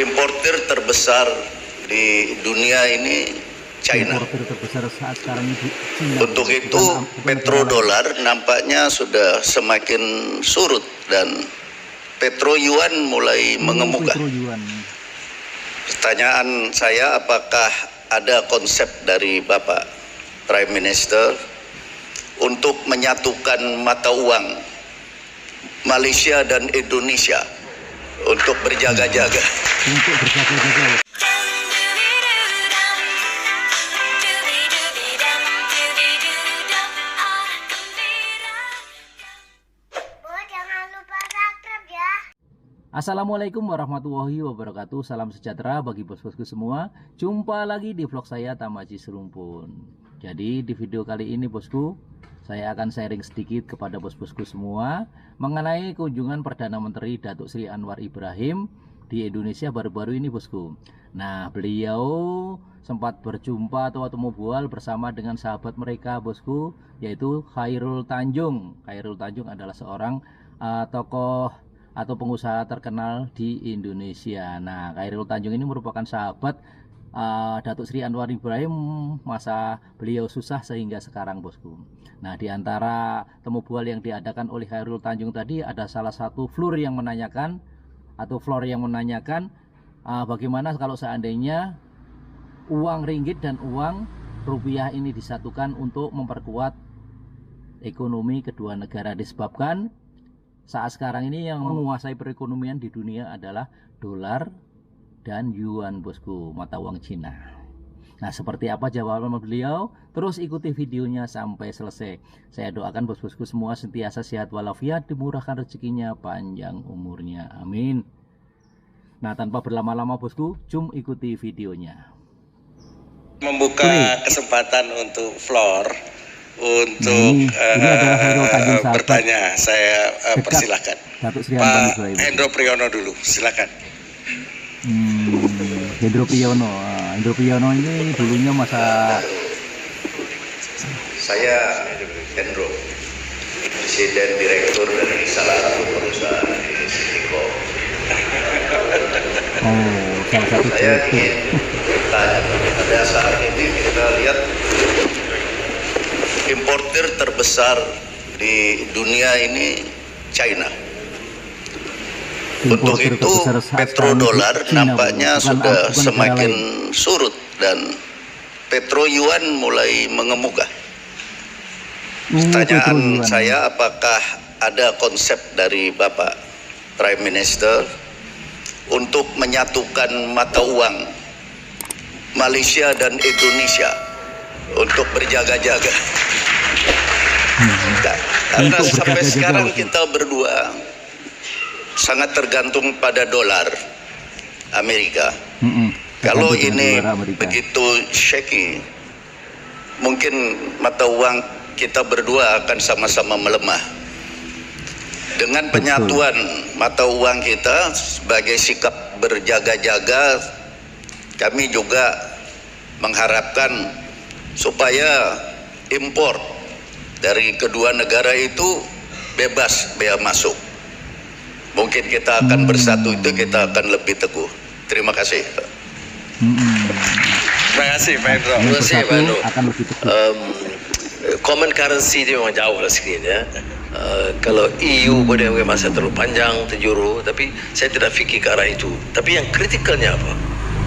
Importir terbesar di dunia ini China. Importir terbesar saat sekarang ini China. Untuk itu petrodolar nampaknya sudah semakin surut dan petro yuan mulai mengemuka. Pertanyaan saya, apakah ada konsep dari Bapak Prime Minister untuk menyatukan mata uang Malaysia dan Indonesia untuk berjaga-jaga? Untuk berjaga-jaga. Assalamualaikum warahmatullahi wabarakatuh. Salam sejahtera bagi bos-bosku semua. Jumpa lagi di vlog saya Tamaji Serumpun. Jadi di video kali ini bosku, saya akan sharing sedikit kepada bos-bosku semua mengenai kunjungan Perdana Menteri Datuk Sri Anwar Ibrahim di Indonesia baru-baru ini bosku. Nah, beliau sempat berjumpa atau temu bual bersama dengan sahabat mereka bosku, yaitu Khairul Tanjung. Khairul Tanjung adalah seorang tokoh atau pengusaha terkenal di Indonesia. Nah, Khairul Tanjung ini merupakan sahabat Datuk Sri Anwar Ibrahim masa beliau susah sehingga sekarang bosku. Nah, di antara temu bual yang diadakan oleh Khairul Tanjung tadi ada salah satu floor yang menanyakan bagaimana kalau seandainya uang ringgit dan uang rupiah ini disatukan untuk memperkuat ekonomi kedua negara, disebabkan saat sekarang ini yang menguasai perekonomian di dunia adalah dolar dan yuan bosku, mata uang Cina. Nah, seperti apa jawaban beliau? Terus ikuti videonya sampai selesai. Saya doakan bos-bosku semua sentiasa sehat walafiat, dimurahkan rezekinya, panjang umurnya, amin. Nah, tanpa berlama-lama bosku, jom ikuti videonya. Membuka kesempatan untuk floor untuk bertanya. Saya persilahkan Pak Hendro Priyono dulu, silakan. Hendro Priyono ini dulunya masa saya Hendro, Presiden Direktur dari salah satu perusahaan di Sitiko. Salah satu saya ingin bertanya, pada saat ini kita lihat importir terbesar di dunia ini China. Untuk itu petrodolar nampaknya sudah semakin surut dan petro yuan mulai mengemuka. Pertanyaan saya, apakah ada konsep dari Bapak Prime Minister untuk menyatukan mata uang Malaysia dan Indonesia untuk berjaga-jaga? Karena sampai sekarang kita berdua sangat tergantung pada dolar Amerika. Kalau ini begitu shaky, mungkin mata uang kita berdua akan sama-sama melemah. Dengan penyatuan mata uang kita sebagai sikap berjaga-jaga, kami juga mengharapkan supaya impor dari kedua negara itu bebas bea masuk. Mungkin kita akan bersatu, itu kita akan lebih teguh. Terima kasih. Terima kasih Pak Hendro. Terima kasih Pak Hendro. Common currency itu memang jauh lah sikit ya. Kalau EU boleh masa terlalu panjang, terjuru, tapi saya tidak fikir ke arah itu. Tapi yang kritikalnya apa?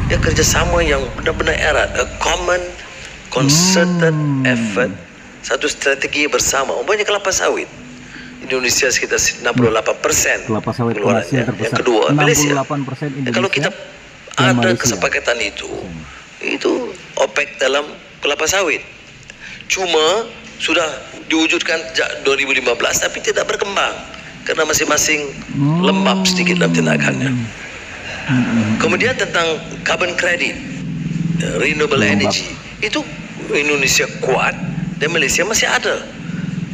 Ya, kerjasama yang benar-benar erat, a common concerted effort, satu strategi bersama. Umpamanya kelapa sawit, Indonesia sekitar 68% kelapa sawit pengeluarannya. Yang kedua Malaysia. Ya, kalau kita ada kesepakatan itu OPEC dalam kelapa sawit. Cuma sudah diwujudkan sejak 2015 tapi tidak berkembang karena masing-masing lembab sedikit dalam tindakannya. Kemudian tentang carbon credit, renewable energy, itu Indonesia kuat dan Malaysia masih ada.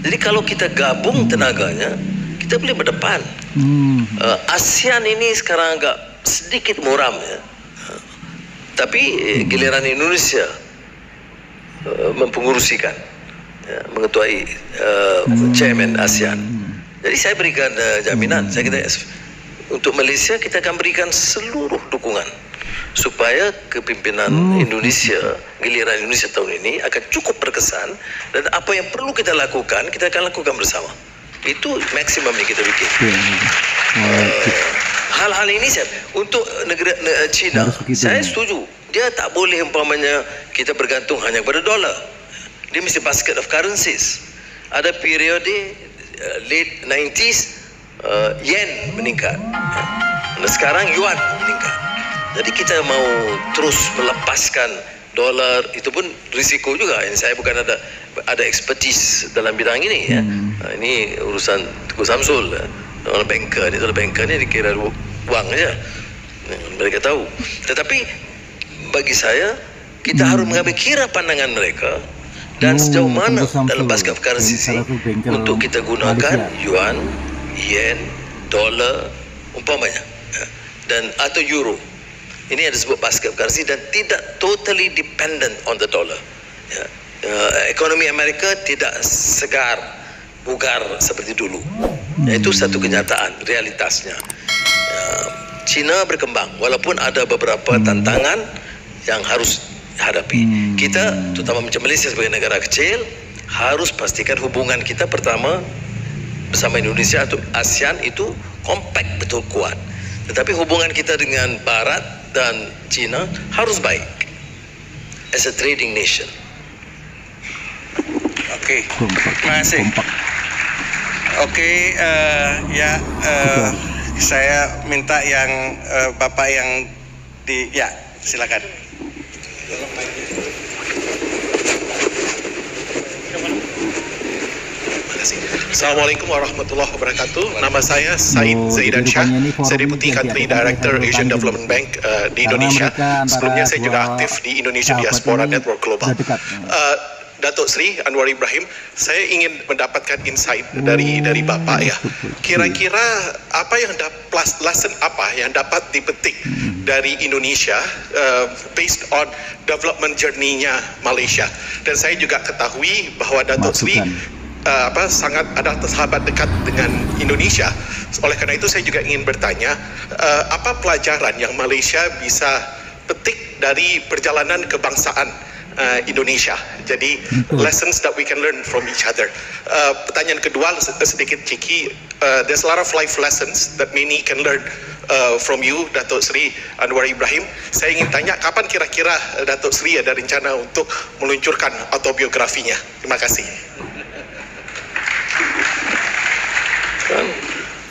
Jadi kalau kita gabung tenaganya, kita boleh berdepan. ASEAN ini sekarang agak sedikit muram ya. Tapi giliran Indonesia mempengurusikan, ya, mengetuai chairman ASEAN. Jadi saya berikan jaminan, saya kata untuk Malaysia kita akan berikan seluruh dukungan supaya kepimpinan Indonesia, giliran Indonesia tahun ini akan cukup berkesan, dan apa yang perlu kita lakukan, kita akan lakukan bersama. Itu maksimum yang kita bikin. Hal-hal ini untuk negara China, saya setuju. Dia tak boleh umpamanya kita bergantung hanya kepada dolar. Dia mesti basket of currencies. Ada periode late 90s yen meningkat. Dan sekarang yuan meningkat. Jadi kita mau terus melepaskan dolar, itu pun risiko juga. Saya bukan ada expertise dalam bidang ini ya. Ini urusan Tuku Samsul, orang banker ni dikira wang aja. Mereka tahu. Tetapi bagi saya kita harus mengambil kira pandangan mereka dan sejauh mana dalam basket of currency untuk kita gunakan yuan, yen, dolar umpamanya, dan atau euro. Ini ada sebut basket of currency dan tidak totally dependent on the dollar. Ekonomi Amerika tidak segar, bugar seperti dulu. Itu satu kenyataan, realitasnya. China berkembang walaupun ada beberapa tantangan yang harus hadapi. Kita, terutama macam Malaysia sebagai negara kecil, harus pastikan hubungan kita pertama bersama Indonesia atau ASEAN itu kompak, betul kuat. Tetapi hubungan kita dengan Barat dan China harus baik as a trading nation. Okey, terima kasih. Okey, saya minta yang Bapak yang silakan. Assalamualaikum warahmatullahi wabarakatuh. Nama saya Said Zaidan Shah. Saya Deputy Country Director Asian Development Bank di Indonesia. Sebelumnya saya juga aktif di Indonesia Diaspora Network Global. Datuk Seri Anwar Ibrahim, saya ingin mendapatkan insight dari Bapak ya. Kira-kira apa yang lesson apa yang dapat dipetik dari Indonesia based on development journey-nya Malaysia. Dan saya juga ketahui bahwa Datuk Seri sangat ada sahabat dekat dengan Indonesia. Oleh karena itu saya juga ingin bertanya, apa pelajaran yang Malaysia bisa petik dari perjalanan kebangsaan Indonesia. Jadi lessons that we can learn from each other. Pertanyaan kedua sedikit cheeky. There's a lot of life lessons that many can learn from you, Datuk Seri Anwar Ibrahim. Saya ingin tanya, kapan kira-kira Datuk Seri ada rencana untuk meluncurkan autobiografinya? Terima kasih.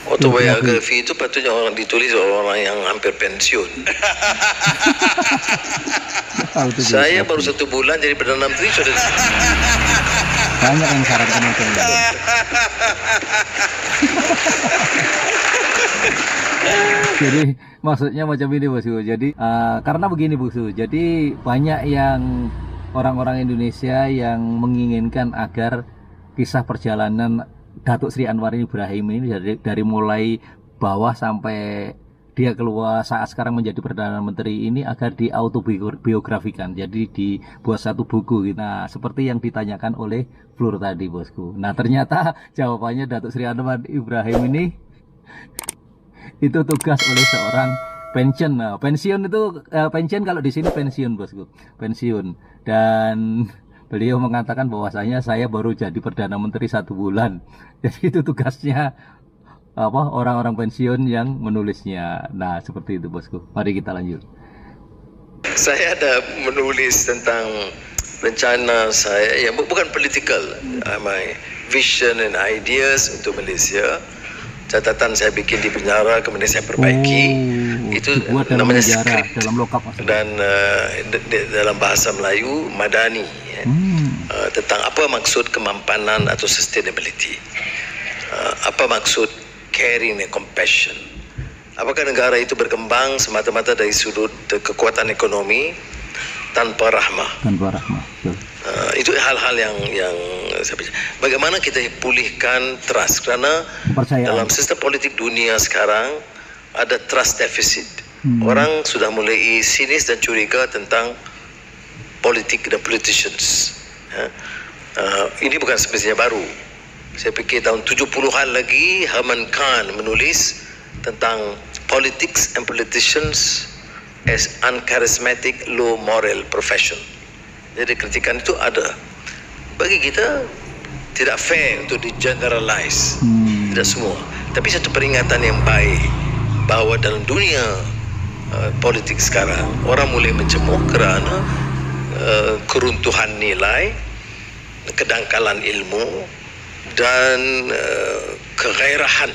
Autobiografi itu patutnya orang ditulis orang yang hampir pensiun. Saya baru 1 bulan jadi Perdana Menteri sudah. Banyak yang sarankan itu. Jadi maksudnya macam ini Bosku. Jadi karena begini Bosku. Jadi banyak yang orang-orang Indonesia yang menginginkan agar kisah perjalanan Datuk Seri Anwar Ibrahim ini dari mulai bawah sampai dia keluar saat sekarang menjadi Perdana Menteri ini agar diautobiografikan, jadi dibuat satu buku gitu. Nah, seperti yang ditanyakan oleh Flur tadi Bosku. Nah, ternyata jawabannya Datuk Seri Anwar Ibrahim ini itu tugas oleh seorang pensiun. Nah, pensiun itu pensiun kalau di sini pensiun Bosku, pensiun. Dan beliau mengatakan bahwasanya saya baru jadi Perdana Menteri 1 bulan. Jadi itu tugasnya orang-orang pensiun yang menulisnya. Nah, seperti itu Bosku. Mari kita lanjut. Saya ada menulis tentang rencana saya, ya bukan political, my vision and ideas untuk Malaysia. Catatan saya bikin di penjara, kemudian saya perbaiki. Itu namanya skrip dalam lokap dan dalam bahasa Melayu Madani ya. Tentang apa maksud kemampanan atau sustainability, apa maksud caring and compassion. Apakah negara itu berkembang semata-mata dari sudut kekuatan ekonomi tanpa rahmah? Tanpa rahmah. Itu hal-hal yang bagaimana kita pulihkan trust, karena dalam sistem politik dunia sekarang ada trust deficit. Orang sudah mulai sinis dan curiga tentang politik dan politicians. Ini bukan semestinya baru. Saya fikir tahun 70-an lagi Herman Kahn menulis tentang politics and politicians as uncharismatic, low moral profession. Jadi kritikan itu ada. Bagi kita tidak fair untuk di-generalize, tidak semua. Tapi satu peringatan yang baik bahwa dalam dunia politik sekarang orang mulai mencemooh kerana keruntuhan nilai, kedangkalan ilmu dan kegairahan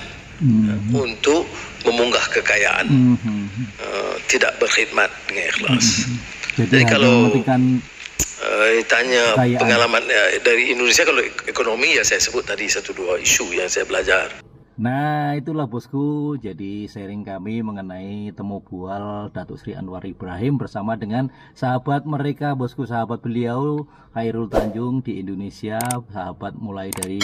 untuk memunggah kekayaan, tidak berkhidmat dengan ikhlas. Jadi kalau tanya pengalaman dari Indonesia, kalau ekonomi ya saya sebut tadi 1-2 isu yang saya belajar. Nah, itulah bosku, jadi sharing kami mengenai temu bual Datuk Sri Anwar Ibrahim bersama dengan sahabat mereka bosku, sahabat beliau Khairul Tanjung di Indonesia. Sahabat mulai dari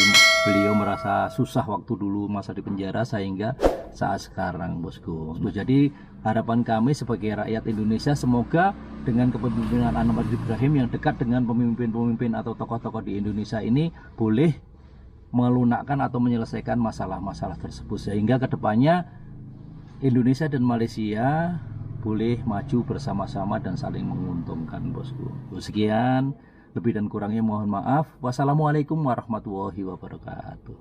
beliau merasa susah waktu dulu masa di penjara sehingga saat sekarang bosku. Jadi harapan kami sebagai rakyat Indonesia, semoga dengan kepemimpinan Anwar Ibrahim yang dekat dengan pemimpin-pemimpin atau tokoh-tokoh di Indonesia ini boleh melunakkan atau menyelesaikan masalah-masalah tersebut, sehingga kedepannya Indonesia dan Malaysia boleh maju bersama-sama dan saling menguntungkan bosku. Sekian, lebih dan kurangnya mohon maaf. Wassalamualaikum warahmatullahi wabarakatuh.